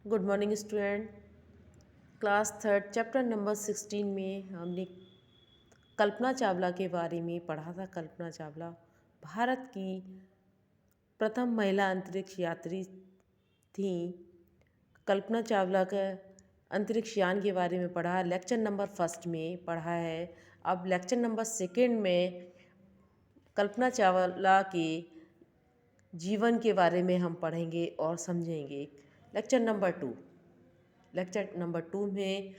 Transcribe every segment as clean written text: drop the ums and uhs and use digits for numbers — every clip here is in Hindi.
Good morning student. Class third chapter number 16 में हमने कल्पना चावला के बारे में पढ़ा था। कल्पना चावला भारत की प्रथम महिला अंतरिक्ष यात्री थी। कल्पना चावला का अंतरिक्ष यान के बारे में पढ़ा, लेक्चर नंबर फर्स्ट में पढ़ा है। अब लेक्चर नंबर सेकेंड में कल्पना चावला के जीवन के बारे में हम पढ़ेंगे और समझेंगे। लेक्चर नंबर टू में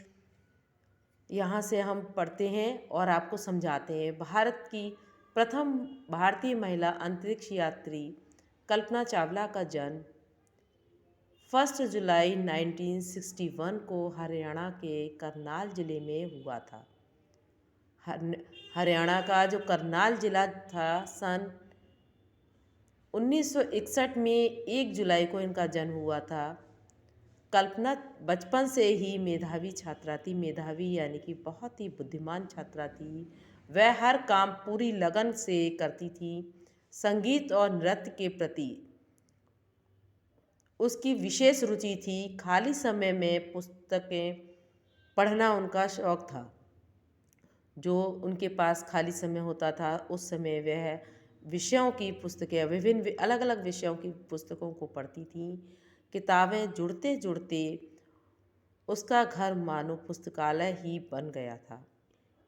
यहाँ से हम पढ़ते हैं और आपको समझाते हैं। भारत की प्रथम भारतीय महिला अंतरिक्ष यात्री कल्पना चावला का जन्म 1 जुलाई 1961 को हरियाणा के करनाल जिले में हुआ था। हरियाणा का जो करनाल जिला था, सन 1961 में 1 जुलाई को इनका जन्म हुआ था। कल्पना बचपन से ही मेधावी छात्रा थी। मेधावी यानी कि बहुत ही बुद्धिमान छात्रा थी। वह हर काम पूरी लगन से करती थी। संगीत और नृत्य के प्रति उसकी विशेष रुचि थी। खाली समय में पुस्तकें पढ़ना उनका शौक था। जो उनके पास खाली समय होता था उस समय वह विषयों की पुस्तकें, विभिन्न अलग अलग विषयों की पुस्तकों को पढ़ती थी। किताबें जुड़ते जुड़ते उसका घर मानो पुस्तकालय ही बन गया था।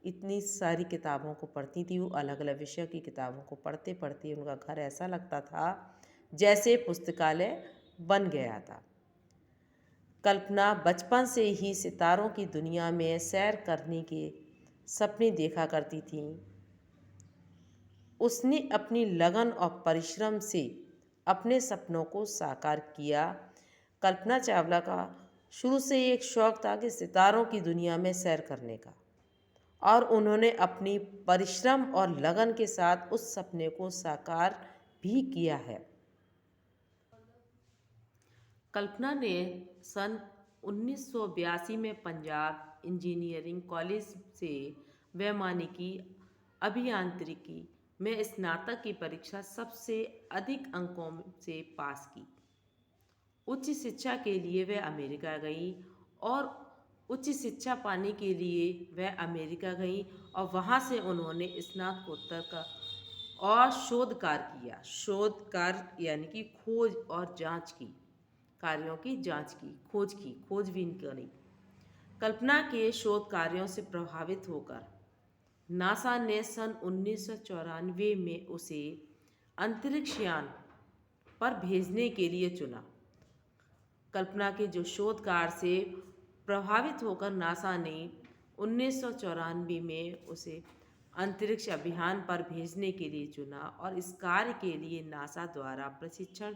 इतनी सारी किताबों को पढ़ती थी वो। अलग अलग विषयों की किताबों को पढ़ते पढ़ते उनका घर ऐसा लगता था जैसे पुस्तकालय बन गया था। कल्पना बचपन से ही सितारों की दुनिया में सैर करने के सपने देखा करती थी। उसने अपनी लगन और परिश्रम से अपने सपनों को साकार किया। कल्पना चावला का शुरू से एक शौक था कि सितारों की दुनिया में सैर करने का, और उन्होंने अपनी परिश्रम और लगन के साथ उस सपने को साकार भी किया है। कल्पना ने सन 1982 में पंजाब इंजीनियरिंग कॉलेज से वैमानिकी अभियांत्रिकी में स्नातक की परीक्षा सबसे अधिक अंकों से पास की। उच्च शिक्षा के लिए वह अमेरिका गई और उच्च शिक्षा पाने के लिए वह अमेरिका गई और वहाँ से उन्होंने स्नातकोत्तर का और शोध कार्य किया। शोध कार्य यानी कि खोज और जांच की, कार्यों की जांच की, खोजबीन करी। कल्पना के शोध कार्यों से प्रभावित होकर नासा ने सन 1994 में उसे अंतरिक्ष यान पर भेजने के लिए चुना। कल्पना के जो शोध कार्य से प्रभावित होकर नासा ने 1994 में उसे अंतरिक्ष अभियान पर भेजने के लिए चुना और इस कार्य के लिए नासा द्वारा प्रशिक्षण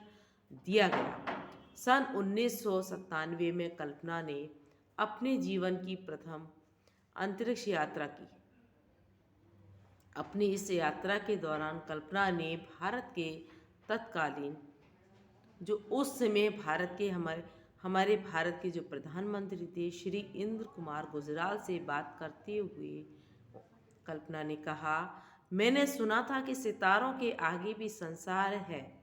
दिया गया। सन 1997 में कल्पना ने अपने जीवन की प्रथम अंतरिक्ष यात्रा की। अपनी इस यात्रा के दौरान कल्पना ने भारत के तत्कालीन, जो उस समय हमारे भारत के जो प्रधानमंत्री थे, श्री इंद्र कुमार गुजराल से बात करते हुए कल्पना ने कहा, मैंने सुना था कि सितारों के आगे भी संसार है,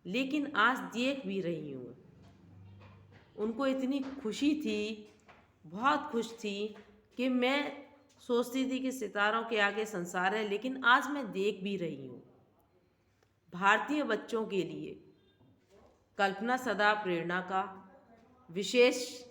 लेकिन आज देख भी रही हूँ। उनको इतनी खुशी थी, बहुत खुश थी कि मैं सोचती थी कि सितारों के आगे संसार है, लेकिन आज मैं देख भी रही हूँ। भारतीय बच्चों के लिए कल्पना सदा प्रेरणा का विशेष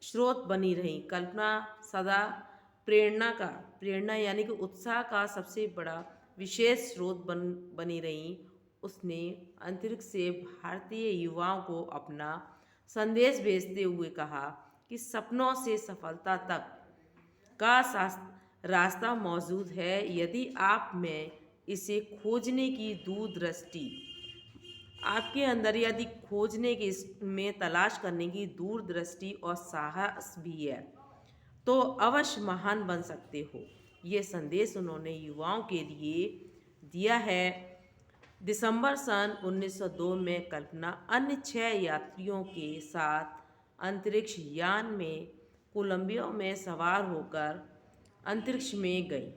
स्रोत बनी रही। कल्पना सदा प्रेरणा यानी कि उत्साह का सबसे बड़ा विशेष स्रोत बनी रही। उसने अंतरिक्ष से भारतीय युवाओं को अपना संदेश भेजते हुए कहा कि सपनों से सफलता तक का रास्ता मौजूद है, यदि आप में इसे खोजने की दूरदृष्टि, आपके अंदर यदि खोजने की में तलाश करने की दूरदृष्टि और साहस भी है तो अवश्य महान बन सकते हो। ये संदेश उन्होंने युवाओं के लिए दिया है। दिसंबर सन 1902 में कल्पना अन्य 6 यात्रियों के साथ अंतरिक्ष यान में कोलंबिया में सवार होकर अंतरिक्ष में गई।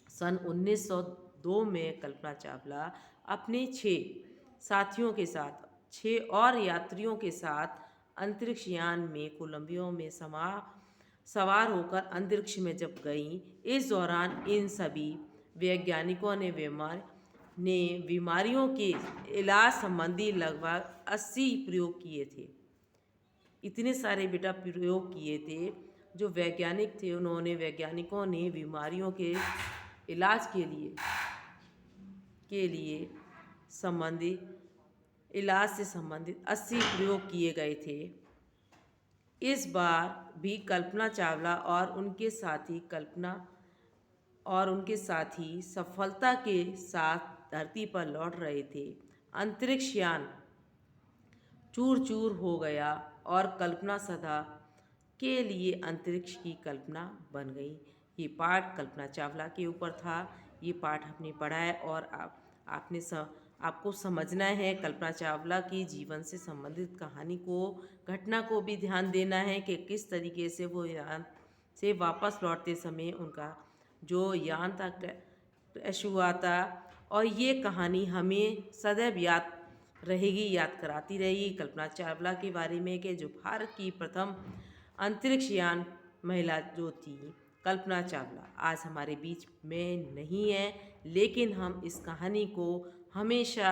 सन 1902 में कल्पना अपने 6 और यात्रियों के साथ अंतरिक्ष यान में कोलंबिया में सवार होकर अंतरिक्ष में जब गईं, इस दौरान इन सभी वैज्ञानिकों ने बीमारियों के इलाज संबंधी लगभग 80 प्रयोग किए थे। इतने सारे बेटा प्रयोग किए थे। जो वैज्ञानिक थे वैज्ञानिकों ने बीमारियों के इलाज के लिए इलाज से संबंधित 80 प्रयोग किए गए थे। इस बार भी कल्पना चावला और उनके साथी सफलता के साथ धरती पर लौट रहे थे। अंतरिक्ष यान चूर चूर हो गया और कल्पना सदा के लिए अंतरिक्ष की कल्पना बन गई। ये पाठ कल्पना चावला के ऊपर था। ये पाठ आपने पढ़ा है और आपको समझना है। कल्पना चावला की जीवन से संबंधित घटना को भी ध्यान देना है कि किस तरीके से वो यान से वापस लौटते समय उनका जो यान था क्रैश हुआ था। और ये कहानी हमें सदैव याद कराती रहेगी कल्पना चावला के बारे में कि जो भारत की प्रथम अंतरिक्ष यान महिला जो थी कल्पना चावला आज हमारे बीच में नहीं है, लेकिन हम इस कहानी को हमेशा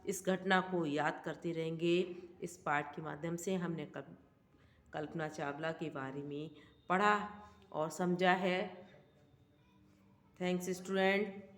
इस घटना को याद करते रहेंगे। इस पाठ के माध्यम से हमने कल्पना चावला के बारे में पढ़ा और समझा है। Thanks student.